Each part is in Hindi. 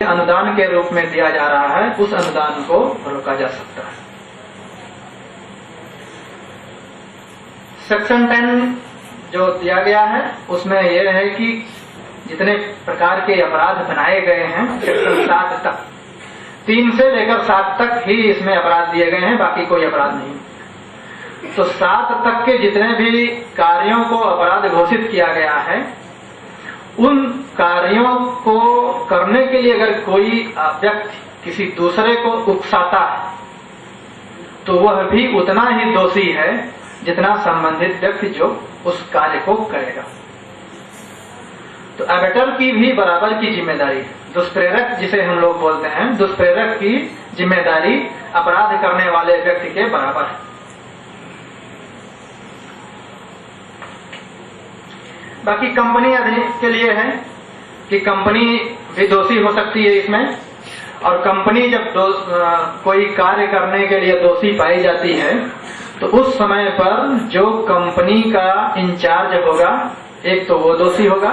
अनुदान के रूप में दिया जा रहा है, उस अनुदान को रोका जा सकता है। सेक्शन 10 जो दिया गया है उसमें यह है कि जितने प्रकार के अपराध बनाए गए हैं सेक्शन 7 तक, 3 से लेकर 7 तक ही इसमें अपराध दिए गए हैं, बाकी कोई अपराध नहीं। तो 7 तक के जितने भी कार्यों को अपराध घोषित किया गया है, उन कार्यों को करने के लिए अगर कोई व्यक्ति किसी दूसरे को उकसाता है तो वह भी उतना ही दोषी है जितना संबंधित व्यक्ति जो उस कार्य को करेगा। तो एबेटर की भी बराबर की जिम्मेदारी है। दुष्प्रेरक जिसे हम लोग बोलते हैं, दुष्प्रेरक की जिम्मेदारी अपराध करने वाले व्यक्ति के बराबर है। बाकी कंपनी अधिनियम के लिए है कि कंपनी भी दोषी हो सकती है इसमें, और कंपनी जब कोई कार्य करने के लिए दोषी पाई जाती है तो उस समय पर जो कंपनी का इंचार्ज होगा, एक तो वो दोषी होगा,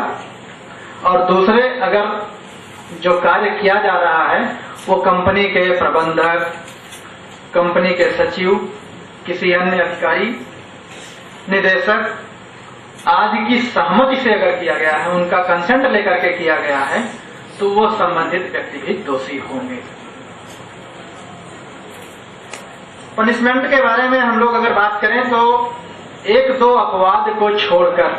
और दूसरे अगर जो कार्य किया जा रहा है वो कंपनी के प्रबंधक, कंपनी के सचिव, किसी अन्य अधिकारी, निदेशक आदि की सहमति से अगर किया गया है, उनका कंसेंट लेकर के किया गया है, तो वो संबंधित व्यक्ति भी दोषी होंगे। पनिशमेंट के बारे में हम लोग अगर बात करें तो 1-2 अपवाद को छोड़कर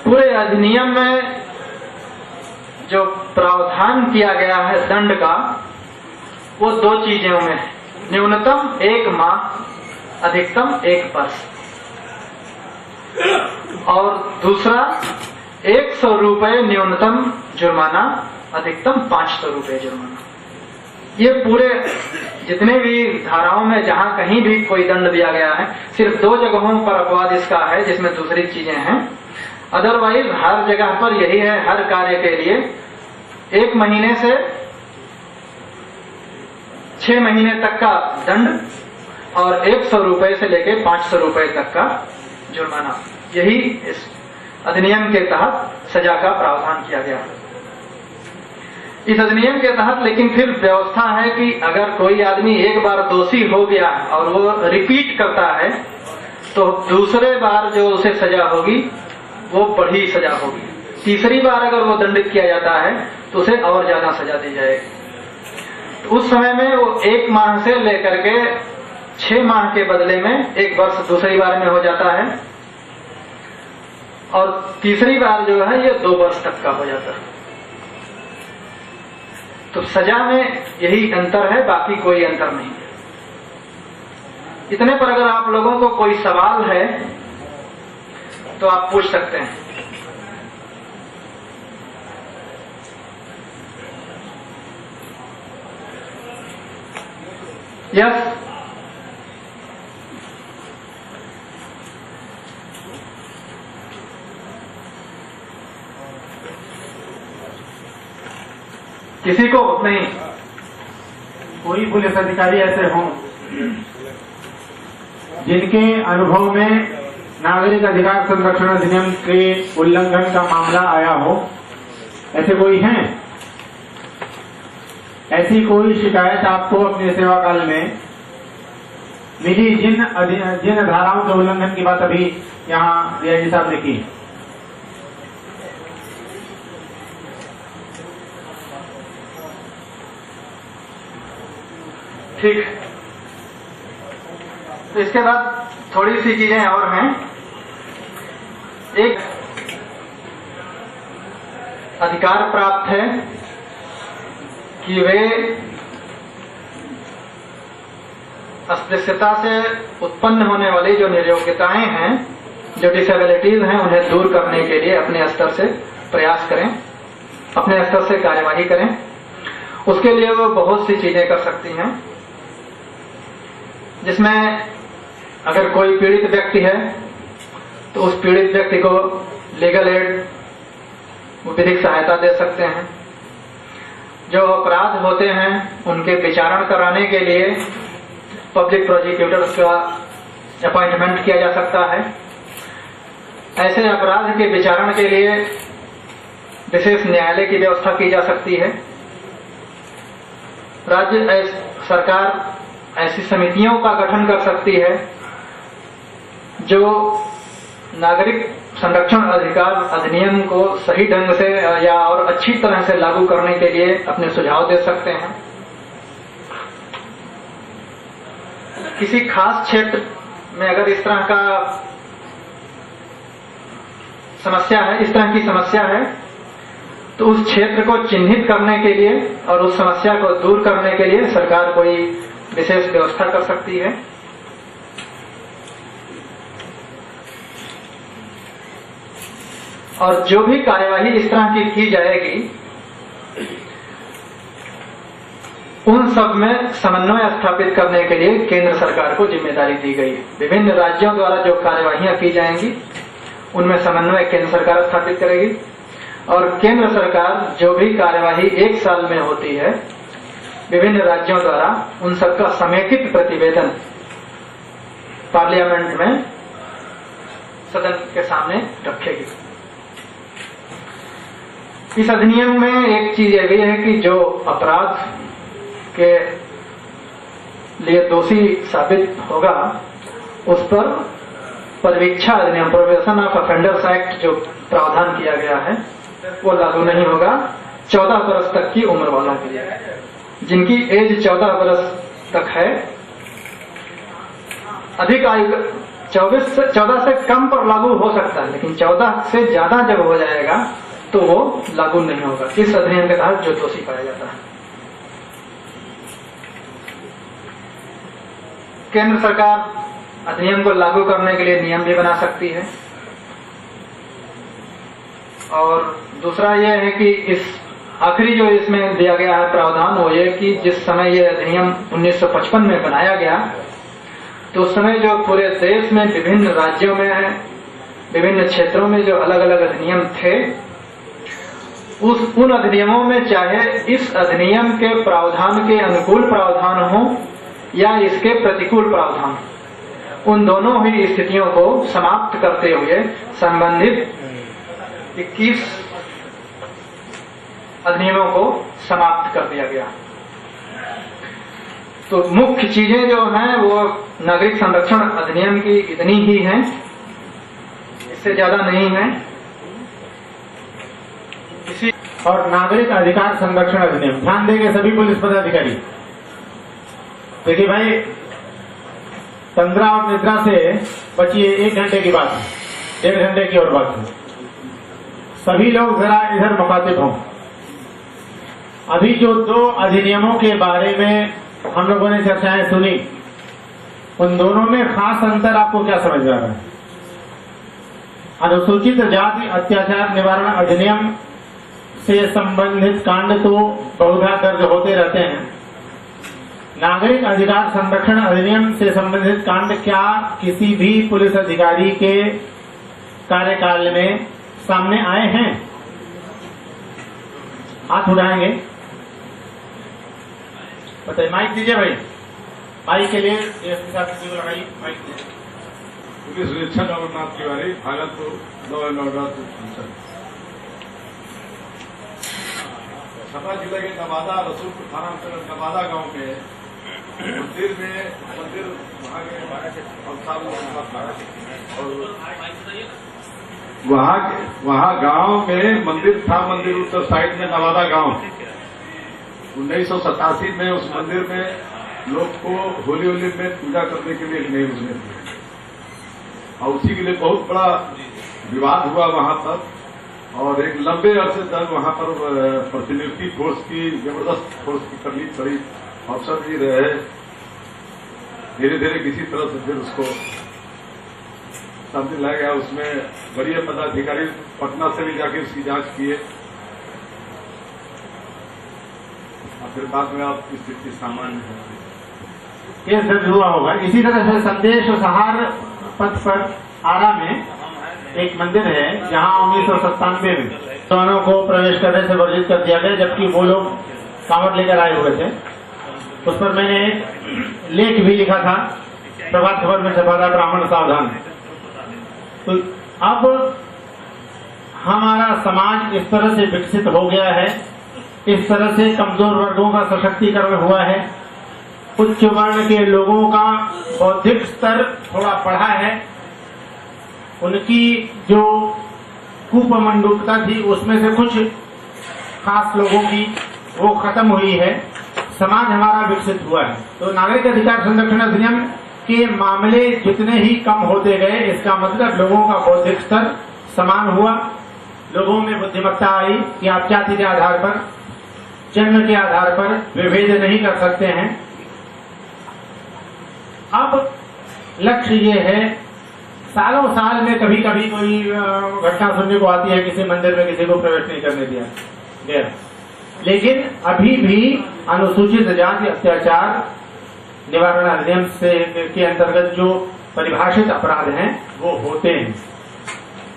पूरे अधिनियम में जो प्रावधान किया गया है दंड का, वो 2 चीजों में है। न्यूनतम 1 माह, अधिकतम 1 वर्ष, और दूसरा 100 रुपये न्यूनतम जुर्माना, अधिकतम 500 रुपये जुर्माना। ये पूरे जितने भी धाराओं में जहां कहीं भी कोई दंड दिया गया है, सिर्फ 2 जगहों पर अपवाद इसका है जिसमें दूसरी चीजें हैं। अदरवाइज हर जगह पर यही है, हर कार्य के लिए 1 महीने से 6 महीने तक का दंड और 100 रुपये से लेकर 500 रुपये तक का जुर्माना। यही इस अधिनियम के तहत सजा का प्रावधान किया गया है। इस अधिनियम के तहत लेकिन फिर व्यवस्था है कि अगर कोई आदमी एक बार दोषी हो गया और वो रिपीट करता है तो दूसरे बार जो उसे सजा होगी वो बड़ी सजा होगी। तीसरी बार अगर वो दंडित किया जाता है तो उसे और ज्यादा सजा दी जाएगी। तो उस समय में वो 1 माह से लेकर के 6 माह के बदले में 1 वर्ष दूसरी बार में हो जाता है, और तीसरी बार जो है ये 2 वर्ष तक का हो जाता है। तो सजा में यही अंतर है, बाकी कोई अंतर नहीं है। इतने पर अगर आप लोगों को कोई सवाल है तो आप पूछ सकते हैं। यस, किसी को नहीं। कोई पुलिस अधिकारी ऐसे हों जिनके अनुभव में नागरिक अधिकार संरक्षण अधिनियम के उल्लंघन का मामला आया हो, ऐसे कोई हैं? ऐसी कोई शिकायत आपको अपने सेवा काल में मिली जिन धाराओं के उल्लंघन की बात अभी यहाँ डीआईजी साहब ने की? ठीक। तो इसके बाद थोड़ी सी चीजें और हैं। एक अधिकार प्राप्त है कि वे अस्पृश्यता से उत्पन्न होने वाली जो निर्योग्यताएं हैं, जो डिसेबिलिटीज हैं, उन्हें दूर करने के लिए अपने स्तर से प्रयास करें, अपने स्तर से कार्यवाही करें। उसके लिए वो बहुत सी चीजें कर सकती हैं, जिसमें अगर कोई पीड़ित व्यक्ति है तो उस पीड़ित व्यक्ति को लीगल एड, विधिक सहायता दे सकते हैं। जो अपराध होते हैं उनके विचारण कराने के लिए पब्लिक प्रोसिक्यूटर्स का अपॉइंटमेंट किया जा सकता है। ऐसे अपराध के विचारण के लिए विशेष न्यायालय की व्यवस्था की जा सकती है। राज्य सरकार ऐसी समितियों का गठन कर सकती है जो नागरिक संरक्षण अधिकार अधिनियम को सही ढंग से या और अच्छी तरह से लागू करने के लिए अपने सुझाव दे सकते हैं। किसी खास क्षेत्र में अगर इस तरह का समस्या है, इस तरह की समस्या है, तो उस क्षेत्र को चिन्हित करने के लिए और उस समस्या को दूर करने के लिए सरकार कोई विशेष व्यवस्था कर सकती है। और जो भी कार्यवाही इस तरह की जाएगी, उन सब में समन्वय स्थापित करने के लिए केंद्र सरकार को जिम्मेदारी दी गई है। विभिन्न राज्यों द्वारा जो कार्यवाहियां की जाएंगी उनमें समन्वय केंद्र सरकार स्थापित करेगी और केंद्र सरकार जो भी कार्यवाही 1 साल में होती है विभिन्न राज्यों द्वारा, उन सबका समेकित प्रतिवेदन पार्लियामेंट में सदन के सामने रखेगी। इस अधिनियम में एक चीज ये भी है कि जो अपराध के लिए दोषी साबित होगा उस पर परिवीक्षा अधिनियम, प्रोहिबिशन ऑफ ऑफेंडर्स एक्ट जो प्रावधान किया गया है वो लागू नहीं होगा 14 वर्ष तक की उम्र वालों के लिए। जिनकी एज 14 वर्ष तक है, अधिक आयु 14 से कम पर लागू हो सकता है, लेकिन 14 से ज्यादा जब हो जाएगा तो वो लागू नहीं होगा इस अधिनियम के तहत जो दोषी पाया जाता है। केंद्र सरकार अधिनियम को लागू करने के लिए नियम भी बना सकती है। और दूसरा यह है कि इस आखिरी जो इसमें दिया गया है प्रावधान वो ये कि जिस समय ये अधिनियम 1955 में बनाया गया तो उस समय जो पूरे देश में विभिन्न राज्यों में विभिन्न क्षेत्रों में जो अलग अलग अधिनियम थे, उन अधिनियमों में चाहे इस अधिनियम के प्रावधान के अनुकूल प्रावधान हो या इसके प्रतिकूल प्रावधान, उन दोनों ही स्थितियों को समाप्त करते हुए संबंधित 21 अधिनियमों को समाप्त कर दिया गया। तो मुख्य चीजें जो हैं वो नागरिक संरक्षण अधिनियम की इतनी ही हैं, इससे ज्यादा नहीं है। इसी और नागरिक अधिकार संरक्षण अधिनियम, ध्यान देंगे सभी पुलिस पदाधिकारी। देखिए भाई, तंद्रा और निद्रा से बचिए, 1 घंटे की बात है, 1.5 घंटे की और बात है। सभी लोग जरा इधर मुखातिब हों। अभी जो 2 अधिनियमों के बारे में हम लोगों ने चर्चाएं सुनी, उन दोनों में खास अंतर आपको क्या समझ आ रहा है? अनुसूचित जाति अत्याचार निवारण अधिनियम से संबंधित कांड तो बहुधा दर्ज होते रहते हैं। नागरिक अधिकार संरक्षण अधिनियम से संबंधित कांड क्या किसी भी पुलिस अधिकारी के कार्यकाल में सामने आए हैं? हाथ उठाएंगे, बताइए। माइक दीजिए भाई, माइक के लिए एसपी साहब की लगाइए माइक दीजिए। पुलिस निरीक्षक Amarnath Tiwari, Bhagalpur, law and order. Chhapra जिले के नवादा रसूलपुर थाना अंतर्गत नवादा गांव में मंदिर वहाँ के वहाँ गांव में मंदिर था। मंदिर उत्तर साइड में नवादा गांव। 1987 में उस मंदिर में लोग को होली में पूजा करने के लिए नहीं घुसने दिए और उसी के लिए बहुत बड़ा विवाद हुआ वहां पर। और एक लंबे अरसे तक वहां पर प्रतिनियुक्ति फोर्स की, जबरदस्त फोर्स की करनी पड़ी। अफसर भी रहे। धीरे धीरे किसी तरह से फिर उसको शांति लाया गया। उसमें वरीय पदाधिकारी पटना से भी जाके उसकी जांच किए और फिर बाद में आप स्थिति सामान्य है। केस दर्ज हुआ होगा। इसी तरह से संदेश सहार पथ पर आरा में एक मंदिर है जहां 1997 में दोनों को प्रवेश करने से वर्जित कर दिया गया, जबकि वो लोग कांवड़ लेकर आए हुए थे। उस पर मैंने एक लेख भी लिखा था, प्रभात खबर में छपा था, ब्राह्मण सावधान। तो अब हमारा समाज इस तरह से विकसित हो गया है, इस तरह से कमजोर वर्गों का सशक्तिकरण हुआ है, उच्च वर्ण के लोगों का बौद्धिक स्तर थोड़ा बढ़ा है, उनकी जो कुप्रमंडूकता थी उसमें से कुछ खास लोगों की वो खत्म हुई है, समाज हमारा विकसित हुआ है। तो नागरिक अधिकार संरक्षण अधिनियम के मामले जितने ही कम होते गए, इसका मतलब लोगों का बौद्धिक स्तर समान हुआ, लोगों में बुद्धिमत्ता आई कि आप जाति के आधार पर, जन्म के आधार पर विभेद नहीं कर सकते हैं। अब लक्ष्य ये है, सालों साल में कभी कभी कोई घटना सुनने को आती है, किसी मंदिर में किसी को प्रवेश नहीं करने दिया गया, लेकिन अभी भी अनुसूचित जाति अत्याचार निवारण अधिनियम से के अंतर्गत जो परिभाषित अपराध हैं वो होते हैं।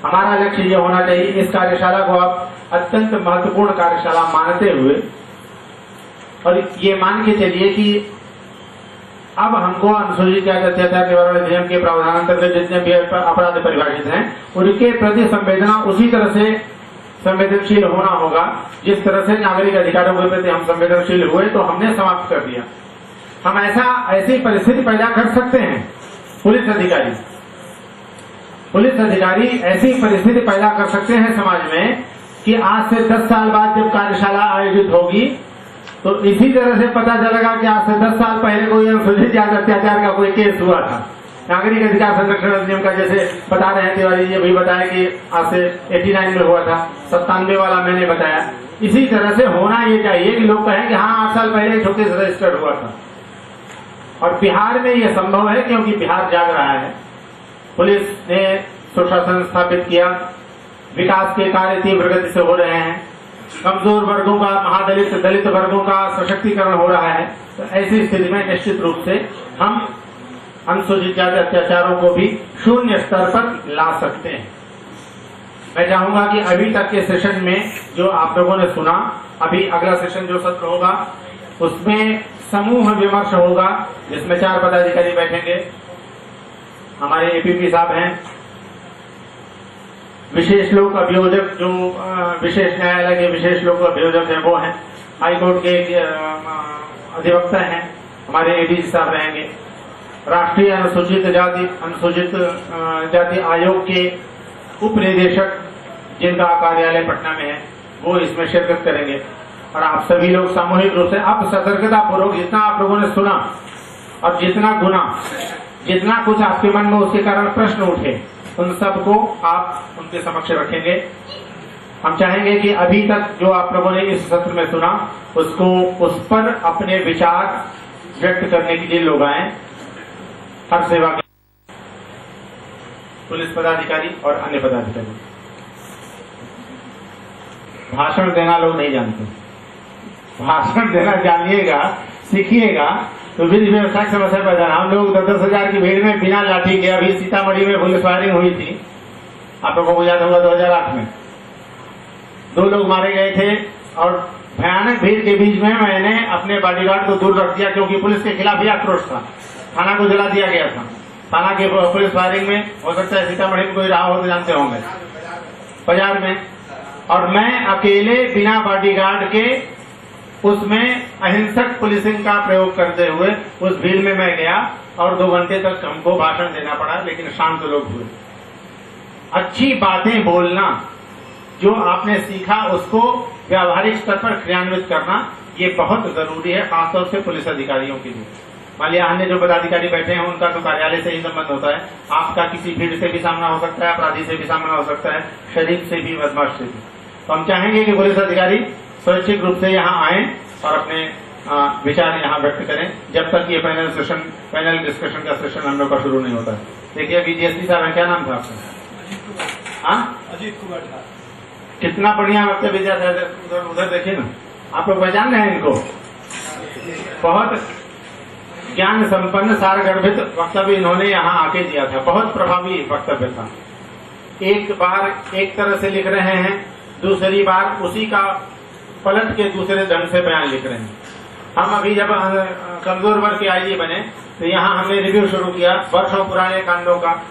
हमारा लक्ष्य ये होना चाहिए, इस कार्यशाला को आप अत्यंत महत्वपूर्ण कार्यशाला मानते हुए और ये मान के चलिए कि अब हमको अनुसूचित जाति अत्याचार निवारण अधिनियम के प्रावधान अंतर्गत जितने भी अपराध परिभाषित हैं उनके प्रति संवेदना उसी तरह से संवेदनशील होना होगा जिस तरह से नागरिक अधिकारों के प्रति हम संवेदनशील हुए तो हमने समाप्त कर दिया। हम ऐसी परिस्थिति पैदा कर सकते हैं, पुलिस अधिकारी ऐसी परिस्थिति पैदा कर सकते हैं समाज में कि आज से 10 साल बाद जब कार्यशाला आयोजित होगी तो इसी तरह से पता चलेगा कि आज से 10 साल पहले कोई अनुसूचित जाति अत्याचार का कोई केस हुआ था। नागरिक अधिकार संरक्षण अधिनियम का जैसे बता रहे हैं तिवारी जी, अभी बताया कि आज से 89 में हुआ था, 97 वाला मैंने बताया। इसी तरह से होना ये चाहिए कि लोग कहें कि हाँ 8 साल पहले एक छोटे से रजिस्टर्ड हुआ था। और बिहार में ये संभव है क्योंकि बिहार जाग रहा है, पुलिस ने सुशासन स्थापित किया, विकास के कार्य तीव्र गति से हो रहे हैं, कमजोर वर्गों का, महादलित दलित वर्गों का सशक्तिकरण हो रहा है। तो ऐसी स्थिति में निश्चित रूप से हम अनुसूचित जाति अत्याचारों को भी शून्य स्तर पर ला सकते हैं। मैं चाहूंगा कि अभी तक के सेशन में जो आप लोगों ने सुना, अभी अगला सेशन जो सत्र होगा उसमें समूह विमर्श होगा जिसमें 4 पदाधिकारी बैठेंगे, हमारे एपीपी साहब हैं, विशेष लोक अभियोजक जो विशेष न्यायालय के विशेष लोक अभियोजक हैं वो हैं, हाईकोर्ट के अधिवक्ता हैं, हमारे एडीजी साहब रहेंगे, राष्ट्रीय अनुसूचित जाति आयोग के उप निदेशक जिनका कार्यालय पटना में है वो इसमें शिरकत करेंगे। और आप सभी लोग सामूहिक रूप से अब सतर्कता पूर्वक जितना आप लोगों ने सुना और जितना कुछ आपके मन में उसके कारण प्रश्न उठे उन सबको आप उनके समक्ष रखेंगे। हम चाहेंगे कि अभी तक जो आप लोगों ने इस सत्र में सुना उसको उस पर अपने विचार व्यक्त करने के लिए लोग आए। हर सेवा के पुलिस पदाधिकारी और अन्य पदाधिकारी भाषण देना लोग नहीं जानते, भाषण देना जानिएगा, सीखिएगा तो विधि व्यवस्था की समस्या पैदा। हम लोग 10-10 हजार की भीड़ में बिना लाठी के, अभी सीतामढ़ी में पुलिस फायरिंग हुई थी, आप लोगों को याद होगा 2008 में 2 लोग मारे गए थे और भयानक भीड़ के बीच में मैंने अपने बॉडीगार्ड को दूर रख दिया क्योंकि पुलिस के खिलाफ ही आक्रोश था, थाना को जला दिया गया था। थाना के पुलिस फायरिंग में हो सकता है सीतामढ़ी में कोई रहा हो तो जानते होंगे, बाजार में, और मैं अकेले बिना बॉडीगार्ड के उसमें अहिंसक पुलिसिंग का प्रयोग करते हुए उस भीड़ में मैं गया और 2 घंटे तक हमको भाषण देना पड़ा, लेकिन शांत लोग हुए। अच्छी बातें बोलना, जो आपने सीखा उसको व्यावहारिक स्तर पर क्रियान्वित करना, ये बहुत जरूरी है, खासतौर से पुलिस अधिकारियों के लिए। मान लिया अन्य जो पदाधिकारी बैठे हैं उनका तो कार्यालय से ही संबंध होता है, आपका किसी भीड़ से भी सामना हो सकता है, अपराधी से भी सामना हो सकता है, शरीफ से भी, बदमाश से भी। तो हम चाहेंगे कि पुलिस अधिकारी स्वैच्छिक रूप से यहाँ आए और अपने विचार यहाँ व्यक्त करें जब तक ये पैनल डिस्कशन का सेशन हम लोग का शुरू नहीं होता है। देखिए अभी डीएसपी साहब हैं, क्या नाम था आपका? अजीत कुमार। कितना बढ़िया वक्तव्य दिया था, उधर देखिए ना, आप लोग पहचान रहे हैं इनको, बहुत ज्ञान संपन्न सारगर्भित वक्तव्य इन्होंने यहाँ आके दिया था, बहुत प्रभावी वक्तव्य था। एक बार एक तरह से लिख रहे हैं, दूसरी बार उसी का पलट के दूसरे ढंग से बयान लिख रहे हैं। हम अभी जब कमजोर वर्ग के आईजी बने तो यहाँ हमने रिव्यू शुरू किया वर्षों पुराने कांडों का,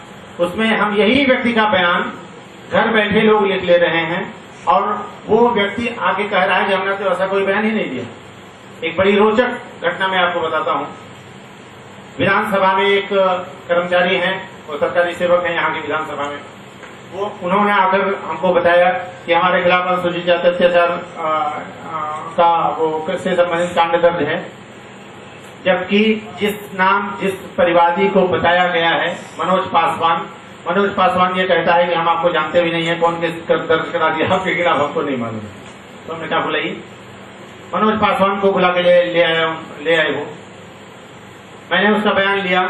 उसमें हम यही व्यक्ति का बयान घर बैठे लोग लिख ले रहे हैं और वो व्यक्ति आगे कह रहा है कि हमने तो ऐसा कोई बयान ही नहीं दिया। एक बड़ी रोचक घटना मैं आपको बताता हूं। विधानसभा में एक कर्मचारी हैं, वो सरकारी सेवक हैं यहाँ की विधानसभा में, उन्होंने आकर हमको बताया कि हमारे खिलाफ अनुसूचित जाति अत्याचार का वो से संबंधित कांड दर्ज है, जबकि जिस परिवादी को बताया गया है मनोज पासवान ये कहता है कि हम आपको जानते भी नहीं है, कौन केस दर्ज करा दिया आपके खिलाफ हमको नहीं मालूम। तो हमने कहा बुलाई, मनोज पासवान को बुला के ले आए वो। मैंने उसका बयान लिया,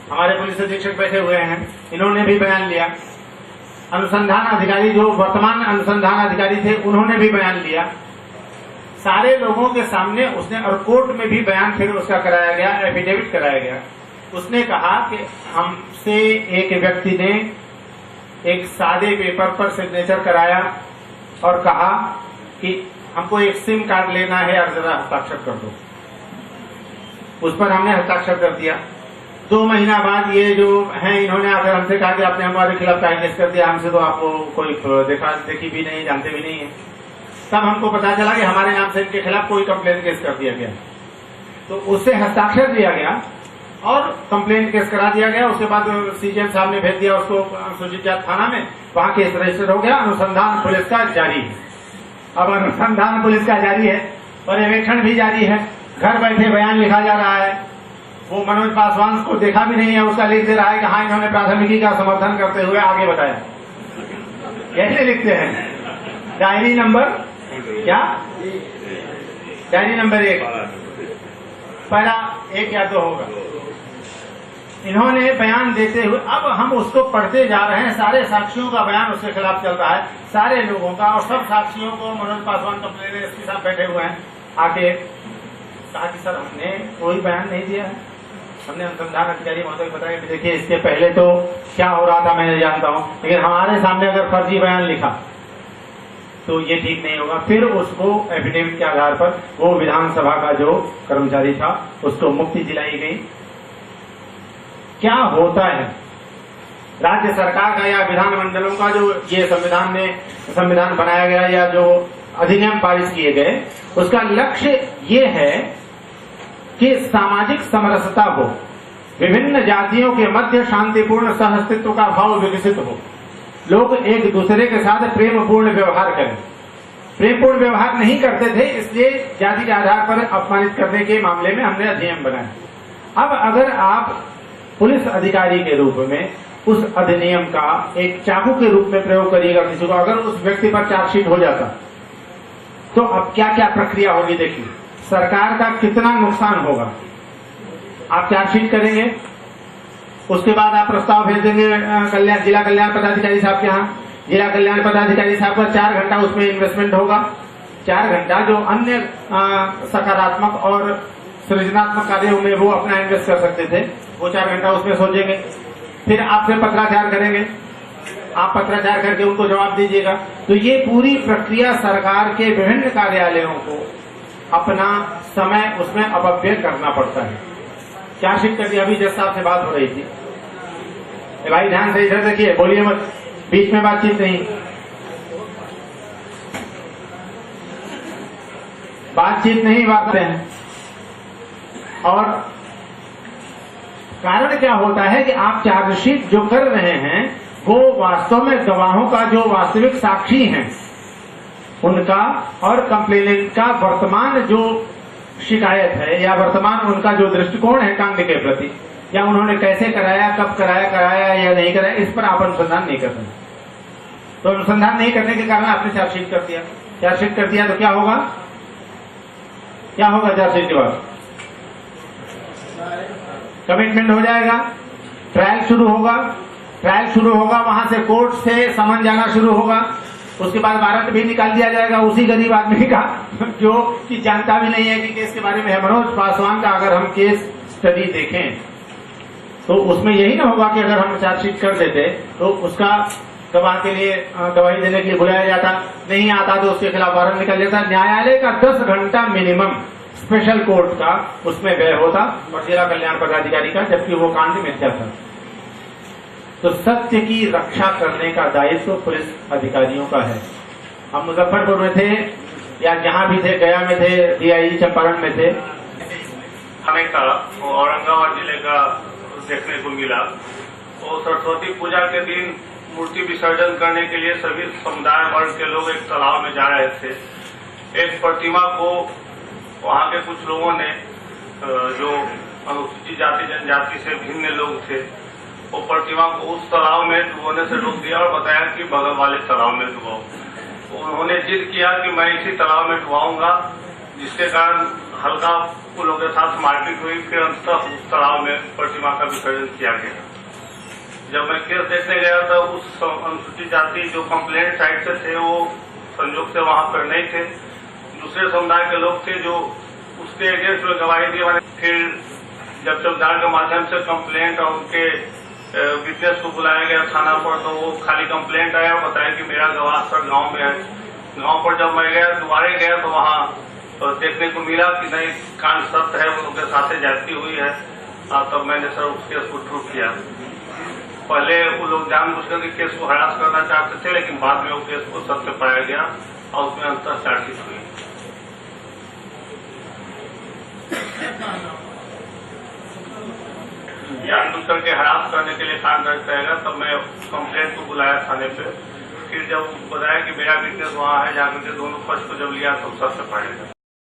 हमारे पुलिस अधीक्षक बैठे हुए हैं, इन्होंने भी बयान लिया, अनुसंधान अधिकारी जो वर्तमान अनुसंधान अधिकारी थे उन्होंने भी बयान लिया, सारे लोगों के सामने उसने, और कोर्ट में भी बयान फिर उसका कराया गया, एफिडेविट कराया गया। उसने कहा कि हमसे एक व्यक्ति ने एक सादे पेपर पर सिग्नेचर कराया और कहा कि हमको एक सिम कार्ड लेना है और जरा हस्ताक्षर कर दो। उस पर हमने हस्ताक्षर कर दिया। 2 महीना बाद ये जो हैं इन्होंने आकर हमसे कहा कि आपने हमारे खिलाफ क्या केस कर दिया, हमसे तो आपको कोई देखी भी नहीं, जानते भी नहीं है। तब हमको पता चला कि हमारे नाम से इनके खिलाफ कोई कंप्लेंट केस कर दिया गया, तो उससे हस्ताक्षर दिया गया और कंप्लेंट केस करा दिया गया। उसके बाद सीजीएम साहब ने भेज दिया उसको अनुसूचित जाति थाना में, वहां केस रजिस्टर हो गया। अनुसंधान पुलिस का जारी है, अब अनुसंधान पुलिस का जारी है, पर्यवेक्षण भी जारी है, घर बैठे बयान लिखा जा रहा है। वो मनोज पासवान को देखा भी नहीं है, उसका लिख दे रहा है कि हाँ इन्होंने प्राथमिकी का समर्थन करते हुए आगे बताया। कैसे लिखते हैं? डायरी नंबर क्या? डायरी नंबर 1, पहला 1 या 2 होगा। इन्होंने बयान देते हुए, अब हम उसको पढ़ते जा रहे हैं, सारे साक्षियों का बयान उसके खिलाफ चल रहा है, सारे लोगों का, और सब साक्षियों को मनोज पासवान कंप्लेन इसके साथ बैठे हुए हैं। आके कहा कि सर हमने कोई बयान नहीं दिया है, हमने अनुसंधान अधिकारी महोदय को बताया कि देखिए इसके पहले तो क्या हो रहा था मैं नहीं जानता हूं, लेकिन हमारे सामने अगर फर्जी बयान लिखा तो ये ठीक नहीं होगा। फिर उसको एफिडेविट के आधार पर वो विधानसभा का जो कर्मचारी था उसको मुक्ति दिलाई गई। क्या होता है राज्य सरकार का या विधानमंडलों का जो ये संविधान बनाया गया या जो अधिनियम पारित किए गए, उसका लक्ष्य ये है कि सामाजिक समरसता हो, विभिन्न जातियों के मध्य शांतिपूर्ण सहअस्तित्व का भाव विकसित हो, लोग एक दूसरे के साथ प्रेमपूर्ण व्यवहार करें। प्रेमपूर्ण व्यवहार नहीं करते थे, इसलिए जाति के आधार पर अपमानित करने के मामले में हमने अधिनियम बनाया। अब अगर आप पुलिस अधिकारी के रूप में उस अधिनियम का एक चाकू के रूप में प्रयोग करिएगा किसी को, अगर उस व्यक्ति पर चार्जशीट हो जाता तो अब क्या क्या प्रक्रिया होगी देखिए, सरकार का कितना नुकसान होगा। आप चार्जशीट करेंगे, उसके बाद आप प्रस्ताव भेज देंगे जिला कल्याण पदाधिकारी साहब के यहाँ, जिला कल्याण पदाधिकारी साहब का 4 घंटा उसमें इन्वेस्टमेंट होगा। 4 घंटा जो अन्य सकारात्मक और सृजनात्मक कार्यों में वो अपना इन्वेस्ट कर सकते थे, वो 4 घंटा उसमें सोचेंगे। फिर आपसे पत्राचार करेंगे, आप पत्राचार करके उनको जवाब दीजिएगा। तो ये पूरी प्रक्रिया सरकार के विभिन्न कार्यालयों को अपना समय उसमें अपव्यय करना पड़ता है। चार्जशीट कर दिया, अभी जज साहब से बात हो रही थी, भाई ध्यान से इधर देखिए, बोलिए मत, बीच में बातचीत नहीं, बातचीत नहीं बातें हैं। और कारण क्या होता है कि आप चार्जशीट जो कर रहे हैं वो वास्तव में गवाहों का जो वास्तविक साक्षी हैं उनका और कंप्लेनेंट का वर्तमान जो शिकायत है या वर्तमान उनका जो दृष्टिकोण है कांड के प्रति, या उन्होंने कैसे कराया, कब कराया या नहीं कराया, इस पर आप अनुसंधान नहीं कर सकते। तो अनुसंधान नहीं करने के कारण आपने चार्जशीट कर दिया। चार्जशीट कर दिया तो क्या होगा? क्या होगा चार्जशीट के बाद? कमिटमेंट हो जाएगा, ट्रायल शुरू होगा, वहां से कोर्ट से समन जाना शुरू होगा, उसके बाद वारंट भी निकाल दिया जाएगा उसी गरीब आदमी का जो कि जानता भी नहीं है कि केस के बारे में है। मनोज पासवान का अगर हम केस स्टडी देखें तो उसमें यही ना होगा कि अगर हम चार्जशीट कर देते तो उसका गवाह के लिए गवाही देने के लिए बुलाया जाता, नहीं आता तो उसके खिलाफ वारंट निकल जाता। न्यायालय का 10 घंटा मिनिमम स्पेशल कोर्ट का उसमें व्यय होता और जिला कल्याण पदाधिकारी का, जबकि वो कांड मिथ्या था। तो सत्य की रक्षा करने का दायित्व पुलिस अधिकारियों का है। हम मुजफ्फरपुर में थे या जहां भी थे, गया में थे, डीआईजी चंपारण में थे, हमें का औरंगाबाद जिले का देखने को मिला। तो सरस्वती पूजा के दिन मूर्ति विसर्जन करने के लिए सभी समुदाय वर्ग के लोग एक तालाब में जा रहे थे। एक प्रतिमा को वहां के कुछ लोगों ने, जो अनुसूचित जाति जनजाति से भिन्न लोग थे, वो प्रतिमा को उस तालाब में डुबोने से रोक दिया और बताया कि बगल वाले तालाब में डुबाओ। उन्होंने जिद किया कि मैं इसी तालाब में डुबाऊंगा, जिसके कारण हल्का उन लोगों के साथ मारपीट हुई। फिर अंततः उस तालाब में प्रतिमा का विसर्जन किया गया। जब मैं केस देखने गया तो उस अनुसूचित जाति जो कंप्लेंट साइड से थे वो संयोग से वहां पर नहीं थे। दूसरे समुदाय के लोग थे जो उसके अगेंस्ट में गवाही दिए। फिर जब चौकीदार के माध्यम से कंप्लेंट और उनके विटनेस को बुलाया गया थाना पर, तो वो खाली कंप्लेंट आया और बताया कि मेरा गवाह सर गांव में है। गांव पर जब मैं गया, दोबारा गया, तो वहां देखने को मिला कि नहीं, कांड सत्य है, उनके साथ ज्यादती हुई है। तब मैंने सर उस केस को ट्रू किया। पहले वो लोग जानबूझकर के केस को हरास करना चाहते थे, लेकिन बाद में वो केस को सत्य पाया गया और उसमें अंतर चार्जशीट हुई। जानबूझकर के हरास करने के लिए कांड दर्ज करेगा, तब मैं कंप्लेंट को बुलाया थाने पे। फिर जब बताया कि मेरा विटनेस वहां है, जाकर के दोनों पक्ष को जब लिया तो सत्य पाया गया।